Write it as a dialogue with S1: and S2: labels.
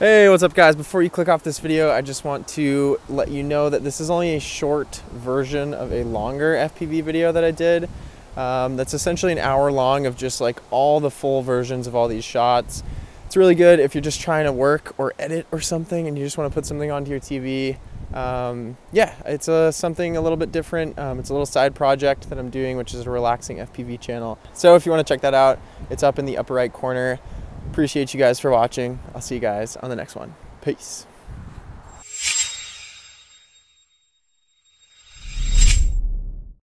S1: Hey, what's up guys? Before you click off this video, I just want to let you know that this is only a short version of a longer FPV video that I did. That's essentially an hour long of just like all the full versions of all these shots. It's really good if you're just trying to work or edit or something and you just want to put something onto your TV. Yeah, it's something a little bit different. It's a little side project that I'm doing, which is a relaxing FPV channel. So if you want to check that out, it's up in the upper right corner. Appreciate you guys for watching. I'll see you guys on the next one. Peace.